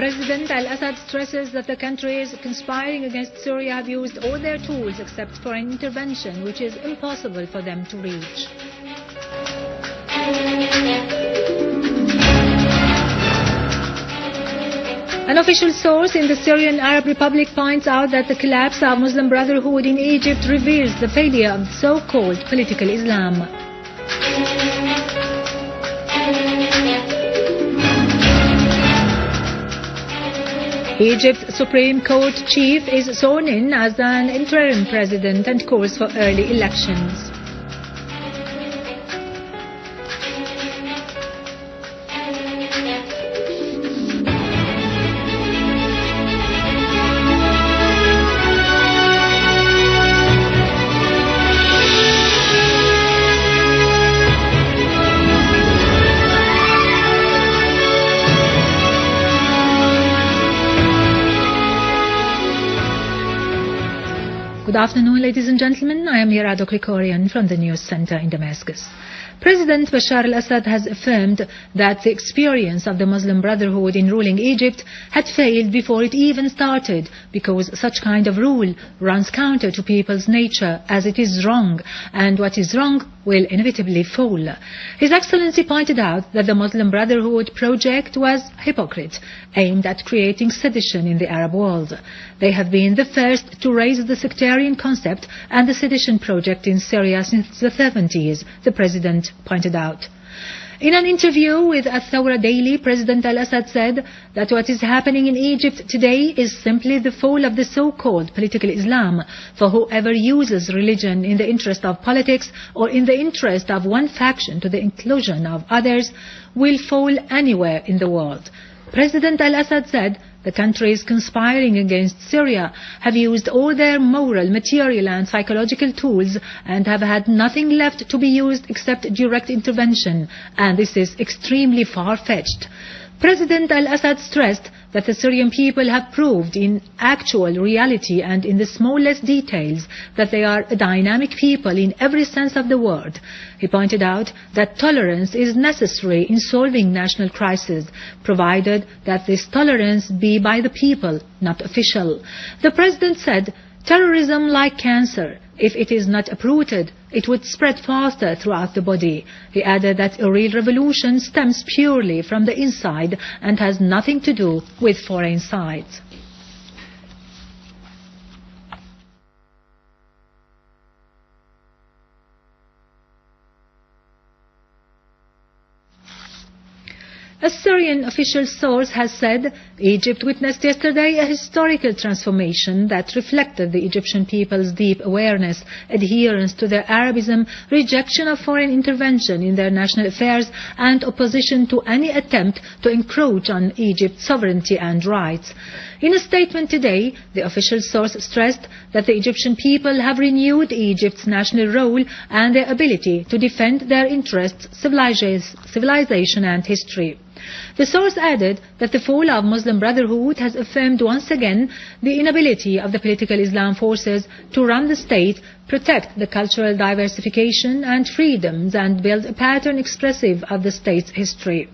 President al-Assad stresses that the countries conspiring against Syria have used all their tools except for an intervention which is impossible for them to reach. An official source in the Syrian Arab Republic points out that the collapse of Muslim Brotherhood in Egypt reveals the failure of so-called political Islam. Egypt's Supreme Court chief is sworn in as an interim president and calls for early elections. Good afternoon, ladies and gentlemen. I am Mirado Krikorian from the News Center in Damascus. President Bashar al-Assad has affirmed that the experience of the Muslim Brotherhood in ruling Egypt had failed before it even started, because such kind of rule runs counter to people's nature, as it is wrong, and what is wrong will inevitably fall. His Excellency pointed out that the Muslim Brotherhood project was hypocrite, aimed at creating sedition in the Arab world. They have been the first to raise the sectarian concept and the sedition project in Syria since the 70s, the President pointed out. In an interview with al-Thawra daily, President al-Assad said that what is happening in Egypt today is simply the fall of the so-called political Islam, for whoever uses religion in the interest of politics or in the interest of one faction to the inclusion of others will fall anywhere in the world. President al-Assad said the countries conspiring against Syria have used all their moral, material and psychological tools and have had nothing left to be used except direct intervention, and this is extremely far-fetched. President al-Assad stressed that the Syrian people have proved in actual reality and in the smallest details that they are a dynamic people in every sense of the word. He pointed out that tolerance is necessary in solving national crises, provided that this tolerance be by the people, not official. The President said, "Terrorism like cancer. If it is not uprooted, it would spread faster throughout the body." He added that a real revolution stems purely from the inside and has nothing to do with foreign sides. A Syrian official source has said Egypt witnessed yesterday a historical transformation that reflected the Egyptian people's deep awareness, adherence to their Arabism, rejection of foreign intervention in their national affairs, and opposition to any attempt to encroach on Egypt's sovereignty and rights. In a statement today, the official source stressed that the Egyptian people have renewed Egypt's national role and their ability to defend their interests, civilization and history. The source added that the fall of Muslim Brotherhood has affirmed once again the inability of the political Islam forces to run the state, protect the cultural diversification and freedoms, and build a pattern expressive of the state's history.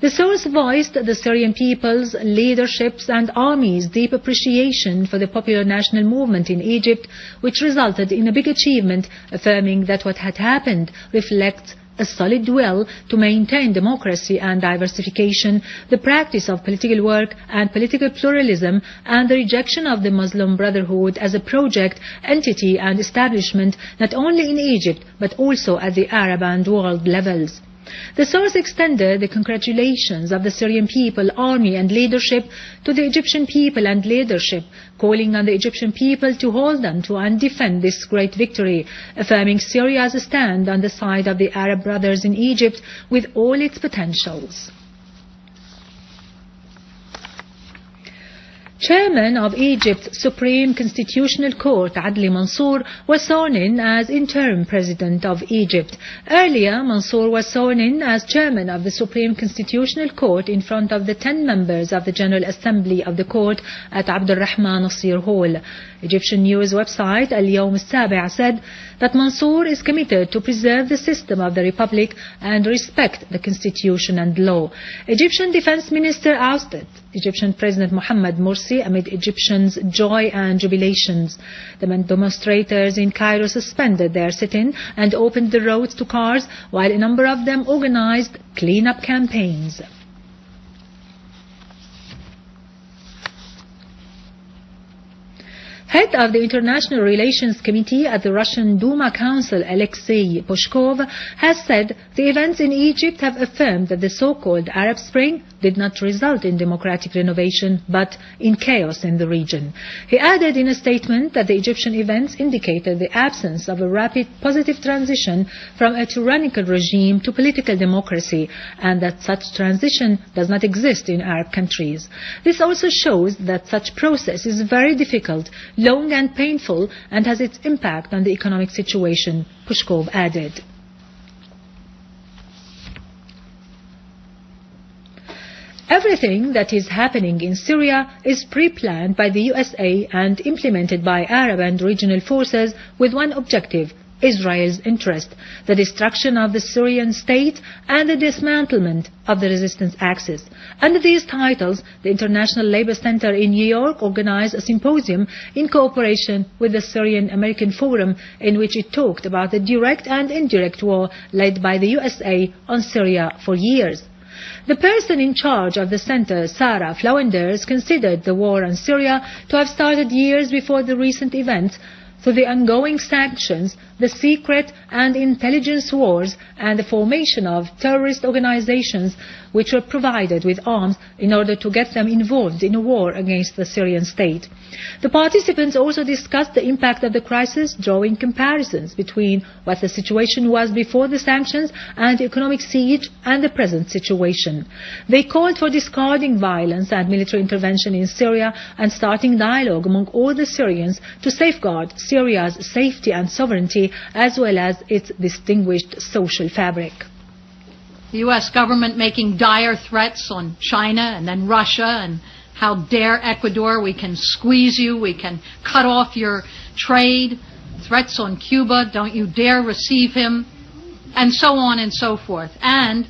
The source voiced the Syrian people's, leadership's and army's deep appreciation for the popular national movement in Egypt, which resulted in a big achievement, affirming that what had happened reflects a solid will to maintain democracy and diversification, the practice of political work and political pluralism, and the rejection of the Muslim Brotherhood as a project, entity and establishment not only in Egypt but also at the Arab and world levels. The source extended the congratulations of the Syrian people, army and leadership to the Egyptian people and leadership, calling on the Egyptian people to hold on to and defend this great victory, affirming Syria's stand on the side of the Arab brothers in Egypt with all its potentials. Chairman of Egypt's Supreme Constitutional Court, Adli Mansour, was sworn in as interim president of Egypt. Earlier, Mansour was sworn in as chairman of the Supreme Constitutional Court in front of the 10 members of the General Assembly of the court at Abdulrahman Nasir Hall. Egyptian news website Al-Yawm Al-Sabi' said that Mansour is committed to preserve the system of the Republic and respect the constitution and law. Egyptian Defense Minister ousted Egyptian President Mohammed Morsi amid Egyptians' joy and jubilations. The demonstrators in Cairo suspended their sit-in and opened the roads to cars, while a number of them organized clean-up campaigns. Head of the International Relations Committee at the Russian Duma Council, Alexei Pushkov, has said the events in Egypt have affirmed that the so-called Arab Spring did not result in democratic renovation, but in chaos in the region. He added in a statement that the Egyptian events indicated the absence of a rapid positive transition from a tyrannical regime to political democracy, and that such transition does not exist in Arab countries. This also shows that such process is very difficult, long and painful, and has its impact on the economic situation, Pushkov added. Everything that is happening in Syria is pre-planned by the USA and implemented by Arab and regional forces with one objective: Israel's interest, the destruction of the Syrian state and the dismantlement of the resistance axis. Under these titles, the International Labour Center in New York organized a symposium in cooperation with the Syrian American Forum, in which it talked about the direct and indirect war led by the USA on Syria for years. The person in charge of the center, Sarah Flowenders, considered the war on Syria to have started years before the recent events, through the ongoing sanctions, the secret and intelligence wars, and the formation of terrorist organizations which were provided with arms in order to get them involved in a war against the Syrian state. The participants also discussed the impact of the crisis, drawing comparisons between what the situation was before the sanctions and the economic siege and the present situation. They called for discarding violence and military intervention in Syria and starting dialogue among all the Syrians to safeguard Syria's safety and sovereignty, as well as its distinguished social fabric. The U.S. government making dire threats on China and then Russia, and how dare Ecuador, we can squeeze you, we can cut off your trade, threats on Cuba, don't you dare receive him, and so on and so forth. And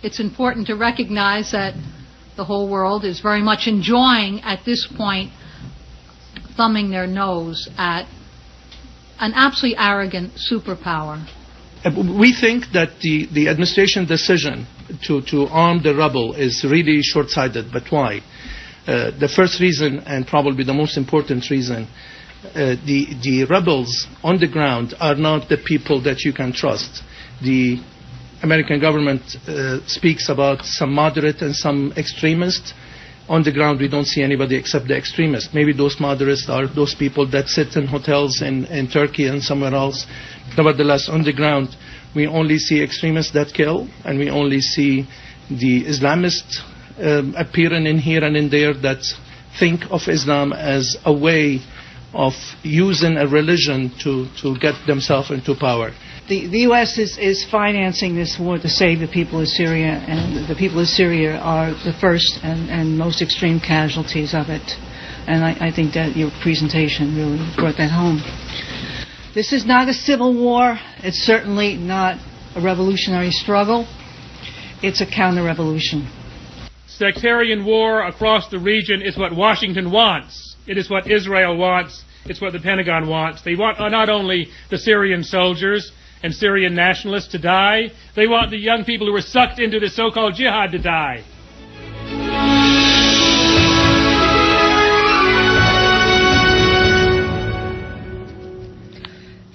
it's important to recognize that the whole world is very much enjoying at this point thumbing their nose at an absolutely arrogant superpower. We think that the administration decision to arm the rebel is really short-sighted. But why? The first reason, and probably the most important reason, the rebels on the ground are not the people that you can trust. The American government speaks about some moderate and some extremists. On the ground, we don't see anybody except the extremists. Maybe those moderates are those people that sit in hotels in Turkey and somewhere else. Nevertheless, on the ground, we only see extremists that kill, and we only see the Islamists appearing in here and in there that think of Islam as a way of using a religion to get themselves into power. The U.S. is financing this war to save the people of Syria, and the people of Syria are the first and most extreme casualties of it. And I think that your presentation really brought that home. This is not a civil war. It's certainly not a revolutionary struggle. It's a counter-revolution. Sectarian war across the region is what Washington wants. It is what Israel wants. It's what the Pentagon wants. They want not only the Syrian soldiers and Syrian nationalists to die, they want the young people who were sucked into the so-called jihad to die.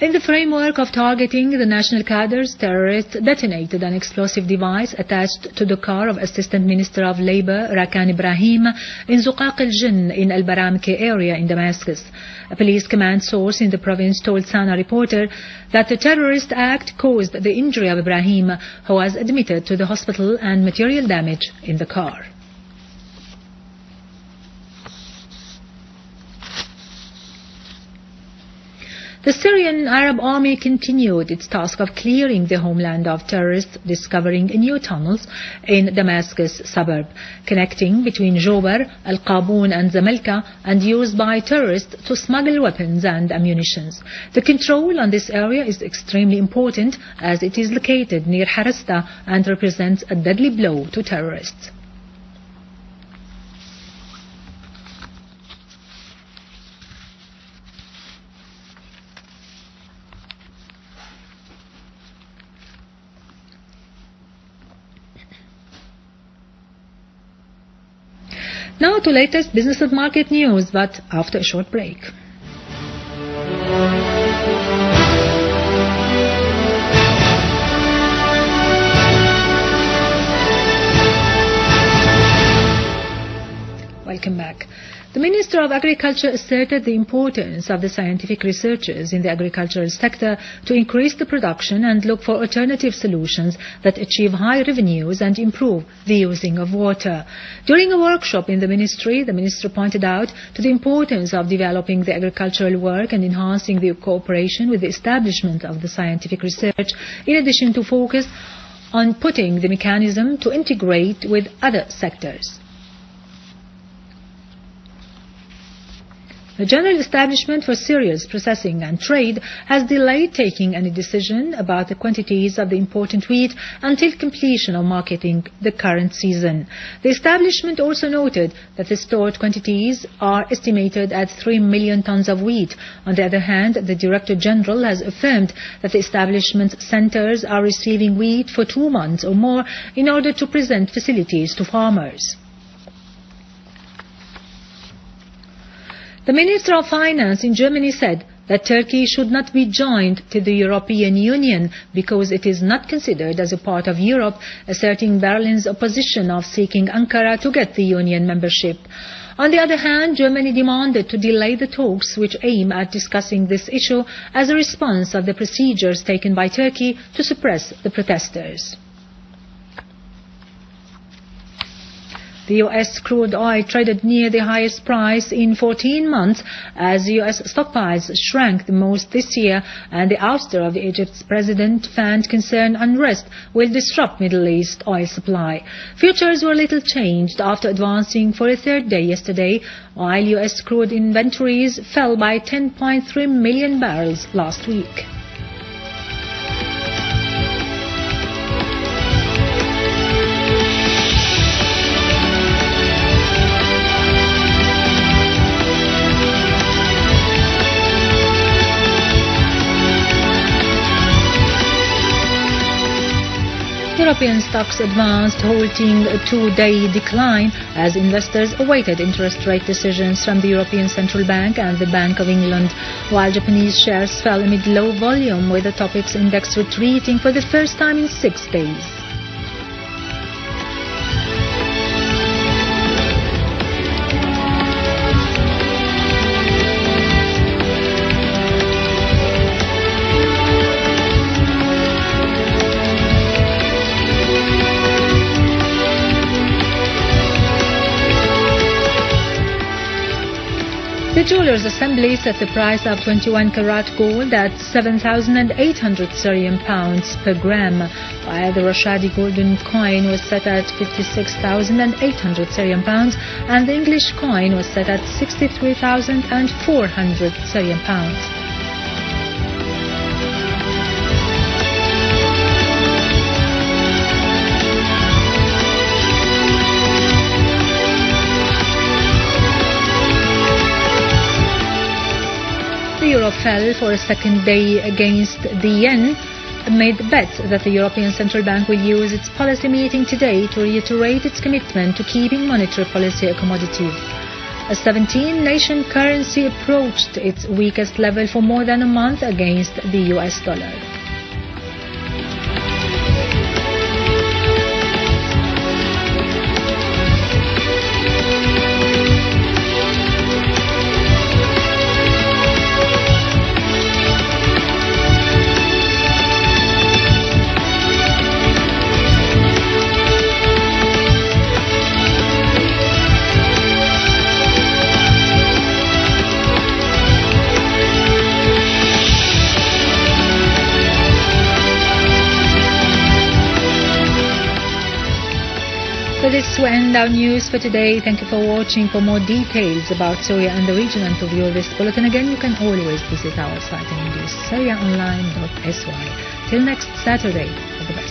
In the framework of targeting the national cadres, terrorists detonated an explosive device attached to the car of Assistant Minister of Labour Rakan Ibrahim in Zuqaq al-Jinn in al-Baramke area in Damascus. A police command source in the province told Sana reporter that the terrorist act caused the injury of Ibrahim, who was admitted to the hospital, and material damage in the car. The Syrian Arab Army continued its task of clearing the homeland of terrorists, discovering new tunnels in Damascus suburb, connecting between Jobar, Al-Qaboon and Zamalka, and used by terrorists to smuggle weapons and ammunition. The control on this area is extremely important, as it is located near Harasta and represents a deadly blow to terrorists. Now to latest business and market news, but after a short break. Welcome back. The Minister of Agriculture asserted the importance of the scientific researchers in the agricultural sector to increase the production and look for alternative solutions that achieve high revenues and improve the using of water. During a workshop in the ministry, the minister pointed out to the importance of developing the agricultural work and enhancing the cooperation with the establishment of the scientific research, in addition to focus on putting the mechanism to integrate with other sectors. The General Establishment for Cereals Processing and Trade has delayed taking any decision about the quantities of the important wheat until completion of marketing the current season. The establishment also noted that the stored quantities are estimated at 3 million tons of wheat. On the other hand, the Director General has affirmed that the establishment centres are receiving wheat for 2 months or more in order to present facilities to farmers. The Minister of Finance in Germany said that Turkey should not be joined to the European Union because it is not considered as a part of Europe, asserting Berlin's opposition of seeking Ankara to get the Union membership. On the other hand, Germany demanded to delay the talks which aim at discussing this issue as a response of the procedures taken by Turkey to suppress the protesters. The U.S. crude oil traded near the highest price in 14 months as U.S. stockpiles shrank the most this year, and the ouster of Egypt's president fanned concern unrest will disrupt Middle East oil supply. Futures were little changed after advancing for a third day yesterday, while U.S. crude inventories fell by 10.3 million barrels last week. European stocks advanced, halting a two-day decline as investors awaited interest rate decisions from the European Central Bank and the Bank of England, while Japanese shares fell amid low volume, with the Topix index retreating for the first time in 6 days. The Jewelers Assembly set the price of 21-carat gold at 7,800 Syrian pounds per gram, while the Rashadi golden coin was set at 56,800 Syrian pounds, and the English coin was set at 63,400 Syrian pounds. The euro fell for a second day against the yen, amid bets that the European Central Bank will use its policy meeting today to reiterate its commitment to keeping monetary policy accommodative. A 17-nation currency approached its weakest level for more than a month against the US dollar. So this will end our news for today. Thank you for watching. For more details about Syria and the region and to view this bulletin again, you can always visit our site in English, syriaonline.sy. Till next Saturday, all the best.